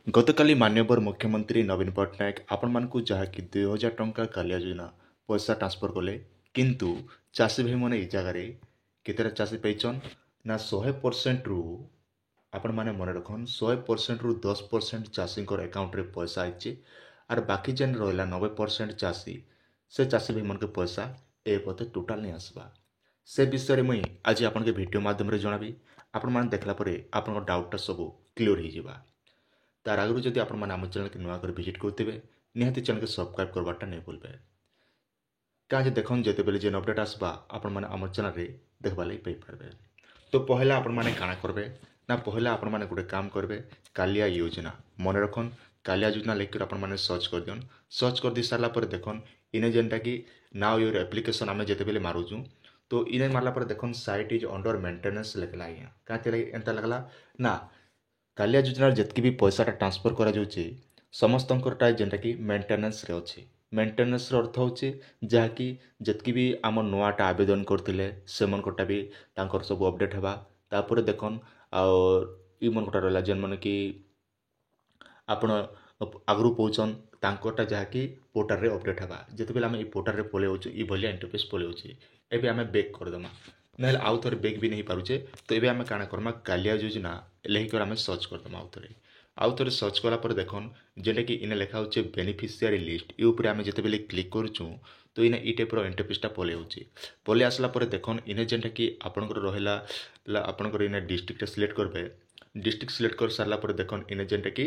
ଗତକାଲି ମାନ୍ୟବର ମୁଖ୍ୟମନ୍ତ୍ରୀ ନବୀନ ପଟ୍ଟନାୟକ ଆପଣମାନଙ୍କୁ ଯାହାକି 2000 ଟଙ୍କା କାଳିଆ ଯୋଜନା ପଇସା ଟ୍ରାନ୍ସଫର କଲେ, କିନ୍ତୁ ଚାଷୀ ଭାଇମାନେ ଏଇ ଜାଗାରେ କେତେଟା ଚାଷୀ ପାଇଛନ୍ ନା 100%ରୁ ଆପଣମାନେ ମନେ ରଖନ୍ 100%ରୁ 10% ଚାଷୀଙ୍କର ଆକାଉଣ୍ଟରେ ପଇସା ଆଇଛି ଆର୍ ବାକି ଯେନ୍ ରହିଲା 90% ଚାଷୀ ସେ ଚାଷୀ ଭାଇମାନଙ୍କ ପଇସା ଏ ପତେ ଟୋଟାଲ ନେଇ ଆସବା। ସେ ବିଷୟରେ ମୁଇଁ ଆଜି ଆପଣଙ୍କ ଭିଡ଼ିଓ ମାଧ୍ୟମରେ ଜଣାବି। ଆପଣମାନେ ଦେଖିଲା ପରେ ଆପଣଙ୍କ ଡାଉଟଟା ସବୁ କ୍ଲିୟର ହେଇଯିବା। तार आगु जदि आपण मैंने आम चैनल के नुआ कर विजिट करते निहाती चैनल के सब्सक्राइब करवाटा नहीं भूलबे। कहीं देखन जिते बेले जेन अपडेट आसबा आपण मैंने आम चैनल रे देखबा लगी पाई पारबे। तो पहला आपण मैंने काना करबे ना पहला आपण मैंने गोटे काम करबे कालिया योजना मन रखन कालिया योजना लेकर आपण मैंने सर्च कर दियन। सर्च कर दी सारा पर देखन इने जेनटा कि नाउ योर एप्लिकेशन आम जिते बेले मारुचु तो इने मारला पर देखन साइट इज अंडर मेंटेनेंस लिखला आज्ञा कहीं एंता लगला ना कालिया योजना जितकी भी पैसाटा ट्रांसफर करा जाउछि समस्तंकरटा जेनटा कि मेंटेनेंस रे अछि। मेंटेनेंस रो अर्थ होछि जहाँकि जितकी भी आम नुआटा आवेदन करथिले सेमनकटा भी तांकर सब अपडेट हेबा। तापर देखन ई मनकटा रहला जेन मन कि आपण आगरू पहुँचन तांकरटा जहाँकि पोर्टाल रे अपडेट हेबा। जिते बेले आम ई पोर्टाल रे पले होछु ई भलिया इंटरफेस पले होछि। एबे आम बैक कर देमा ना आउ थोड़े बैक भी नहीं पारुचे। तो ये आम काना करमा कालिया योजना लेकर आम सर्च करदमा आउ थे सर्च कलापर देखन जेनटा कि इने लिखा हो बेनिफिशियरी लिस्ट ये ऊपर आम जिते बेले क्लिक करूँ तो इने ई टाइप इंटरफेसटा पले होची। पले आसला पर देखन इने जेनटा कि आपनकर रहिला आपनकर इने डिस्ट्रिक्ट सिलेक्ट करबे। डिस्ट्रिक्ट सिलेक्ट कर सारा पर देखन इने जेनटा कि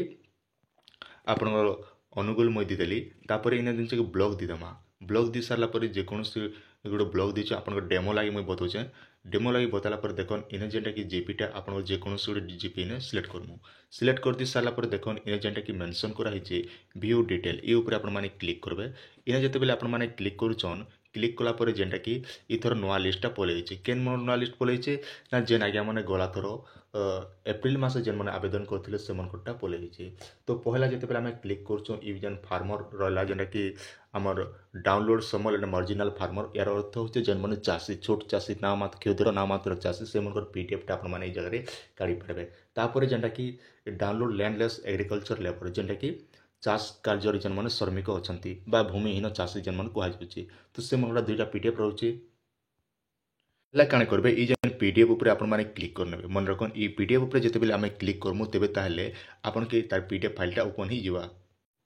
आपनकर अनुगुल मैं देदेली तापर इने जिनसे कि ब्लॉक दीदेमा। ब्लॉक दी सारा पर जेकोसी गोटे ब्लॉक दीचे आपन डेमो लगी मुझे बताऊे। डेमो लगी बताला पर देखन इने जेनटा कि जीपीटा आपन जेकोसी गोटे जीपी इने सिलेक्ट करमु। सिलेक्ट कर दी सारा पर देखन इने जेनटा कि मेंशन कराई व्यू डिटेल ये ऊपर आपण माने क्लिक करबे। इने जते बेले आपण माने क्लिक करूछन क्लिक कला पर जेनटा कि इथर नुआ लिस्टटा पलै केन नुआ लिस्ट पलै ना जेन आज्ञा मैंने गला थर एप्रिल मास जेन मैंने आवेदन करते से मनकटा पलै। तो पहला जिते बेले आम क्लिक करूँ ई जेन फार्मर रहा जेनटा कि आमर डाउनलोड समल एंड मार्जिनाल फार्मर यार अर्थ हो जेन मैंने चाषी छोट चाषी ना मात्र क्षुद्र ना मात्र चाषी से मन पीडीएफटा आप मैंने जगह काढ़ी पारे। तापर जेनटा कि डाउनलोड लैंडलेस एग्रीकल्चर लेबर जेनटा कि चाष कार्य जेन मैंने श्रमिक अच्छा भूमिहीन चाषी जेन मैंने कहुच्छे तो से मन दुईटा पीडीएफ रोचे काण करेंगे ये जेन पीडीएफ उपर आपण मैंने क्लिक करने मन रखन ये पीडीएफ उपर जिते बेले आम क्लिक करमु तेबे ताहले आपन के तार पीडीएफ फाइलटा ओपन ही जीवा।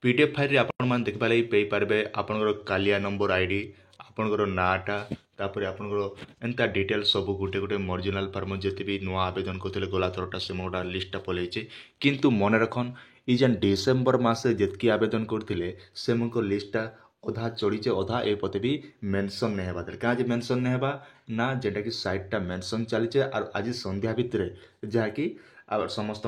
पीडीएफ फाइल रे आपण मान देखबा लई पेई पारबे आपनकर कालिया नंबर आईडी आपनकर नाटा तापर आपनकर एंता डिटेल सब गोटे गोटे मार्जिनाल फार्मर जिते भी नुआ आवेदन करते गला थरटा से मोटा लिस्टटा पलैचे। किंतु मन रखन ई जेन डिसेम्बर मासे जितकी आवेदन करते से मन लिस्टटा अधा चढ़ीचे अधा ए पते भी मेंशन नहीं हेबा क्या मेंशन नहीं हेबा ना जेटा कि साइटटा मेंशन चलीचे और आज संध्या भितर जहाँकि समस्त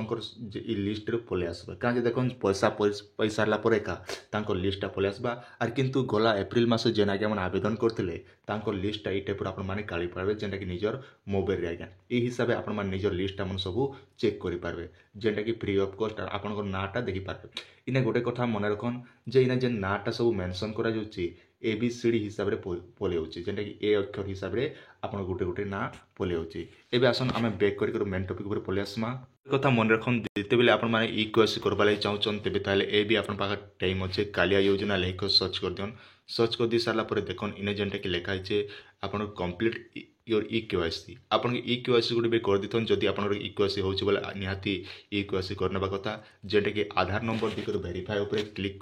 लिस्ट रे पलि आसबा क्या देख पैसा पाई सारा पर एका लिस्टटा पलि आसबा। आर किंतु गला एप्रिल मास जेन आज्ञा मैंने आवेदन करते लिस्टटा ये टाइप आप काढ़ी पारे जेनटा कि निजर मोबाइल रे आज्ञा ये हिसाब से आप निजर लिस्टटा मन सब चेक करेंगे जेनटा कि फ्री ऑफ कॉस्ट आपन नाटा देखिपारे। इने गोटे कथा मन रखन जे इने जेन नाटा सब मेंशन करा जाउची एबीसीडी हिसाब से पलि होची जेनटा कि ए अक्षर हिसाब से आपन गोटे गोटे ना पलि होची। एबे आसन आमे बैक कर मेन टॉपिक ऊपर पलि आसमा। कथा मन रखन जिते बेले आपण माने इक्वेसी करबा लई चाहउछन तेबे ताले ए भी आपण पाखा टाइम अच्छे कालिया योजना लेख सर्च कर दियन। सर्च कर दी सारा पर देखन इने जेनटा कि लिखा है आपण कंप्लीट योर इक्वेसी आपन इक्वेसी गुटे भी कर दिथन जदि आपन इक्वेसी होची बोले निहाती इक्वेसी करनेबा कथा जेनटा कि आधार नंबर दिकर वेरीफाई ऊपर क्लिक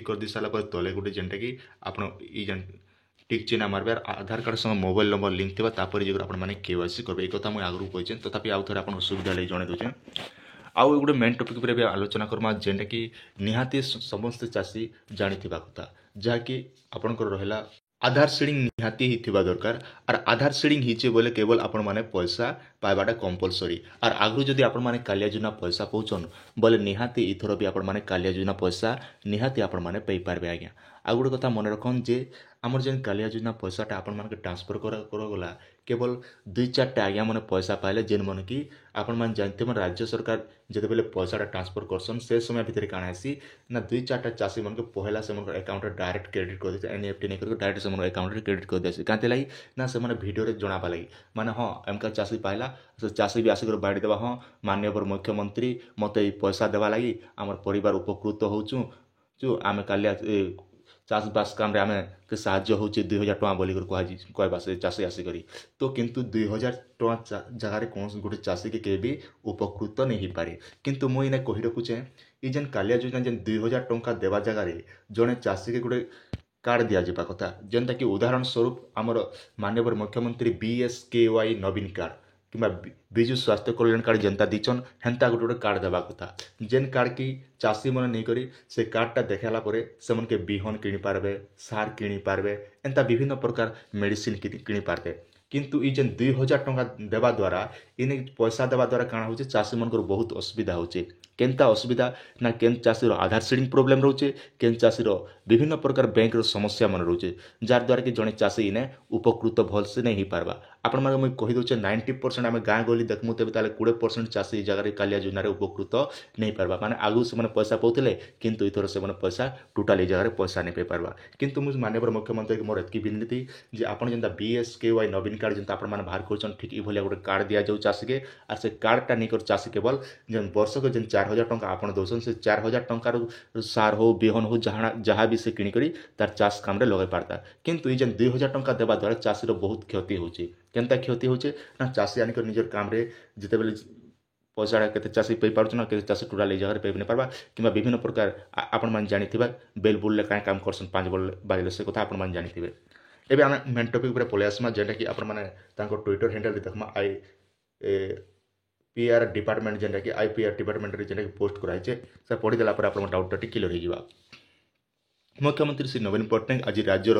कर दी सारा पर तले गुटे जेनटा कि आपण ई जेन टिक चिन्ह मारबे आधार कार्ड संग मोबाइल नंबर लिंक थिबा तापर जे आपण माने केवाईसी करबे। ए कथा मुझे आगरू कहिछन तथापि आउ थोड़े आपन सुविधा लई जणे दोछन। आउ गोटे मेन टॉपिक पर भी आलोचना करमा जेनटा कि निहाती समस्त चाषी जानिथिबा कथा जहाँकि आपनकर रहला आधार सीडिंग निहाती ही थिबा दरकार। और आधार सीडिंग हिचे बोले केवल आपण माने पैसा पाइबाटा कंपलसरी और आगरू जदि आपण माने कालिया योजना पैसा पहुँचन बोले निहाती इथर भी आपण माने कालिया योजना पैसा निहाती आपण माने पाई पारबे आज्ञा। आ गोटे कथा मन रखन जे आमर जेन कालिया योजना पैसाटा आपण मानके ट्रांसफर करगला केवल 2-4 आज्ञा मैंने पैसा पाइले जेन मन कि आपण मैंने जानते हैं राज्य सरकार जिते पैसाटा ट्रांसफर करसन से समय भितर काण आसी ना 2-4 चाषी मन पहला से अकाउंट डायरेक्ट क्रेडिट कर दे एनईएफटी नहीं करके डायरेक्ट से अकाउंट क्रेडिट कर देसी कांते लगी ना से भिडियो जनाबा लगी माने हाँ एमका चाषी पाइला से चाषी भी आसिक बाड़ी देवा हाँ माननीय मुख्यमंत्री मत पैसा देवा लगी आम परिवार उपकृत होचु आम कालिया चाषबास काम आम के साहाଯ୍य होचे 2000 टଙ୍କା बोलिकर कहवा से चाषी आसिक तो किंतु 2000 टଙ୍କା जगार कौन गोटे चाषी के केबी उपकृत नहीं हो पारे किंतु मुझे इना कही रखुचे ये जेन कालिया योजना जेन 2000 टଙ୍କା देवा जगार जड़े चाषी के गोटे कार्ड दि जावा कथा जेनटा कि उदाहरण स्वरूप आमर माननीय मुख्यमंत्री BSKY नवीन कार्ड कि विजु स्वास्थ्य कल्याण कार्ड जनता दीचन हेन्ता गोटे गोटे कार्ड देवा कथा जेन कार्ड की चाषी मन नहीं करी से कार्डटा देखाला परे से मन के बिहन किनी पारबे सार किनी पारबे एंता विभिन्न प्रकार मेडिसिन किनी पारबे किंतु ई जेन 2000 टଙ୍କା देवा द्वारा इन पैसा देवा द्वारा काଣା होचे चाषी मन बहुत असुविधा होचे केनता असुविधा ना केन चाषी आधार सीडिंग प्रोब्लेम रोचे केन चाषी विभिन्न प्रकार बैंक समस्या मन रोचे जार द्वारा कि जड़े चाषी इने उपकृत भलसे नहीं हो पारबा आपण माने मुझे कही दूचे 90% आम गाँ गली देखमु तेबे ताले 20% चाषी जगह कालिया योजना उपकृत नहीं पारबा माने आगु से पैसा पाउथिले किंतु इथर से पैसा टोटाल जगह पैसा नहीं पाई पारबा किंतु मुझे माननीय मुख्यमंत्री की मोर एतकी विनती जे आपण जेंता BSKY नवीन कार्ड जेंता आपण माने बाहर करछन ठीक ई भलिया गोटे कार्ड दिया जाउ चाषी के आर से कार्डटा नहीं कर चाषी केवल जेन वर्षक जेन 4000 टଙ୍କା आपण दोसन से 4000 टंकार सार हो बिहन हो जहाँ भी से किणी करी तार चाष काम रे लगे पारता किंतु ये जेन 2000 टଙ୍କା देवा द्वारा चाषीर बहुत क्षति होचे केनता क्षति होचे ना चाषी आनिक निजर काम रे जिते बेले पैसा केते चाषी पाई पारुछ ना केते चाषी टोटाल जगह पाई नहीं पारबा कि विभिन्न प्रकार आपण मान जानिथिबा बेल बुल काँ काम करसन 5 बल बाजिले से कथा आपण मान जानिथिबे एबे आम मेन टॉपिक ऊपर पळे आसमा जेटा कि आपण माने तांको ट्विटर हैंडल देखमा आई PR डिपार्टमेंट जेनटा कि IPR डिपार्टमेंट रे जेनटा कि पोस्ट कराई छे से पढ़ी देला पर आपण डाउट टी क्लियर हो जिवा मुख्यमंत्री श्री नवीन पट्टनायक आज राज्यर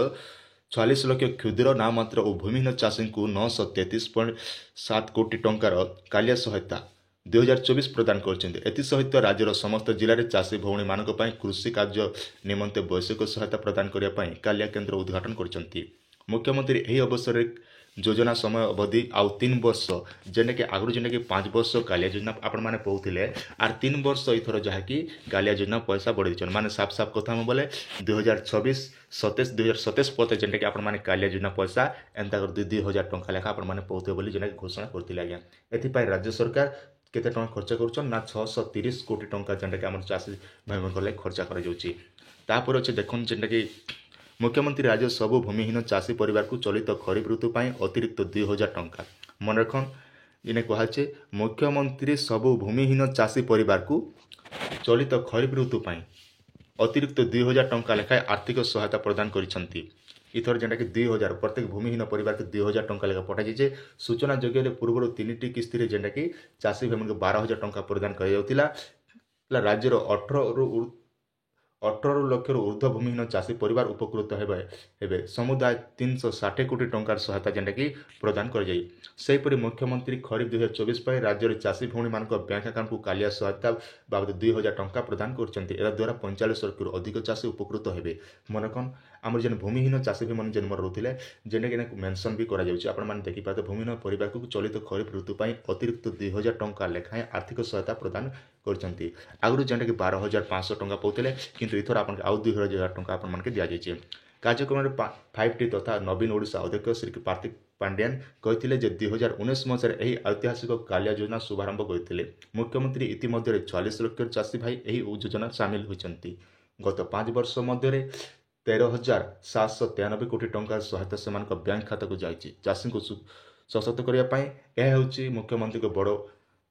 46 लाख क्षुद्र नाम मात्र और भूमिहीन चाषी को 933.7 कोटी टंकार कालिया सहायता 2024 प्रदान करछन्ते एति सहित राज्यर समस्त जिले में चाषी भौणी मानक पई कृषि कार्य निमंते वैश्विक सहायता प्रदान करिया पई कालिया केन्द्र उद्घाटन करछन्ती मुख्यमंत्री एही अवसर रे योजना समय अवधि आउ 3 वर्ष जेने के आगु जेने के 5 वर्ष कालिया योजना आपण माने पहुथिले आर 3 वर्ष इथर जहाँ कि कालिया योजना पैसा बढ़ी दीचन माने साफ साफ कथा में बोले 2027 पते जेने के आपण माने कालिया योजना पैसा एंता कर 2000 टंका लेखा आपण माने पहुथे बोली जेने घोषणा करथिले आज्ञा एथि पई राज्य सरकार केते टंका खर्च करूछन ना 630 कोटी टंका जेने के हमर चाषी भाई मन को खर्च करा जाउची तापर अछि देखन जेने कि मुख्यमंत्री राज्य सबु भूमिहीन चाषी परिवार को चलित खरीफ ऋतु पर अतिरिक्त 2000 टंका मन रखन इन्हें कहे मुख्यमंत्री सबु भूमिहीन चाषी परिवार को चलित खरीफ ऋतु पर अतिरिक्त 2000 टंका लेखाएं आर्थिक सहायता प्रदान करिसंती इथर जेनटा कि 2000 प्रत्येक भूमिहीन परिवार के 2000 टंका लेखा पठाई जे सूचना जोग्य पूर्व 3टी किस्ती जेनटा कि चाषी भाई को 12000 टंका प्रदान कर राज्यर 18 लाख ऊर्ध्व भूमिहीन चाषी परिवार उपकृत हेबे समुदाय 360 कोटी टंकार सहायता जेनटा कि प्रदान कर जाई सेहीपरि मुख्यमंत्री खरीफ 2024 पर राज्य में चाषी भौणी मान बैंक अकाउंट को कालिया सहायता बाबद 2000 टंका प्रदान करछन्ती एरा द्वारा 45 लाख अधिक चाषी उपकृत हेबे मनकन आमर जेन भूमिहीन चाषी भी मन जन्म रोथिले जेने कि मेंशन भी करा जाउची आपण माने देखि पाते भूमिहीन परिवार को चलित खरीफ ऋतु पर अतिरिक्त 2000 टंका लेखाएं आर्थिक सहायता प्रदान करछन्ती आगु जेनटा कि 12500 टंका पाउथिले किंतु इथर आपण आउ 2000 टंका आपण मान के दिया जाइछे कार्यक्रम में 5T तथा नवीन ओडिशा अध्यक्ष श्री कार्तिक पांड्यान कहते 2019 मसीह यही ऐतिहासिक कालिया योजना शुभारंभ करते मुख्यमंत्री इतिमध्य 46 लाख चाषी भाई यही योजना सामिल होती गत 5 वर्ष मध्य 13,793 कोटी टंका सहायता से बैंक खाता को जाइए चाषी को सशक्त करने मुख्यमंत्री को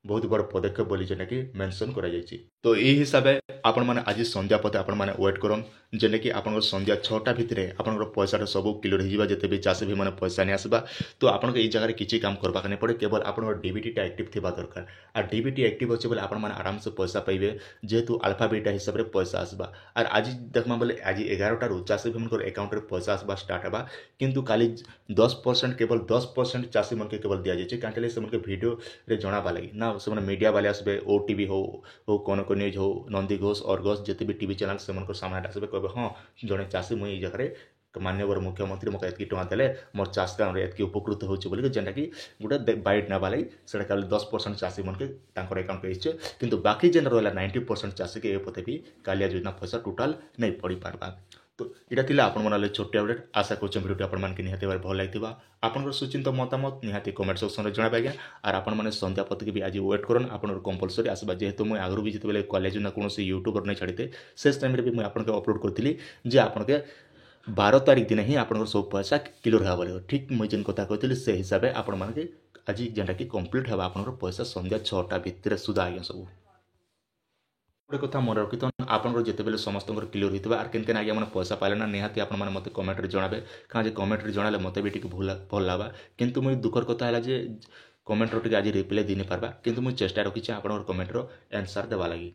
बहुत बड़ पदक्षेप बोली जेने कि मेंशन करा जाइए तो यही हिसाब से आपण माने आज संध्या पते आपण माने वेट करन जेने कि आपण संध्या 6टा भितरे आपण पैसा सब क्लियर हो जेते भी चाषी भी माने पैसा नहीं आसबा तो आपण ये जगह किसी काम करबा नहीं पड़े केवल आपण डीबीटी एक्टिव थिबा दरकार आ डीबीटी एक्टिव अच्छे बोले आपण माने आराम से पैसा पाइबे जेहेतु अल्फा बीटा हिसाब से पैसा आसबा और आज देखमा बोले आज 11टार चाषी भी मन अकाउंट रे पैसा आसबा स्टार्ट हबा किंतु काली 10% केवल 10% चाषी मन के केवल दिया जाइए कांटेले से मन के वीडियो रे जणाबा लगी ना से मीडिया वाले आसबे ओटीवी हो कौन को न्यूज हो नंदी घोष और घोष जिते भी टीवी चैनल से सामने आसबे कहे हाँ जड़े चाषी मुई जगह माननीय मुख्यमंत्री मके एतकी टଙ୍କା देले मोर चाष कामरे एतकी उपकृत होउछ बोली जेनटा कि गोटे बाइट नेबा लागि सेटा खाली 10% चाषी मनके तांकर अकाउंट के इच्छे किंतु बाकी जेन रहला 90% चाषी के ए पते भी कालिया योजना पैसा टोटाल नहीं पड़ी पारबा। तो इटा थिला आपण मानले छोटे अपडेट आशा करछ वीडियो आपण मान के निहाते बार भल लागितबा आपनकर सुचिंत मतामत निहाती कमेंट सेक्शन रे जणाबे आज्ञा आर आपण माने संध्या पति के भी आज वेट करन आपनर कंपलसरी आसबा जेहेतु मैं आगरु भी जते बेले कॉलेज ना कोनोसी यूट्यूबर नै छाडिते सेस टाइम रे भी मैं आपन के अपलोड करथिली जे आपन के 12 तारीख दिन ही आपनकर सब पैसा क्लियर हेबा बोले ठीक मैं जेन कथा कहथिली से हिसाब से आपण मान के आज जेनटा कि कंप्लीट हेबा आपनकर पैसा संध्या 6टा भितर सुधा आज्ञा सब गोटे कथा मन रखिथन आपनकर जिते बेले समस्त क्लियर होता आर केन आज्ञा मैंने पैसा पाइले ना निहाती आपण मैंने मत कमेंट जनाबे कहीं कमेंट जनाले मत भी टी भल लगा किंतु मुझे दुखर कथा है जे कमेंट टी आज रिप्लाई दी नहीं पार्बा किंतु मुझे चेष्टा रखी आपंकर कमेंटर आंसर देवा लगी।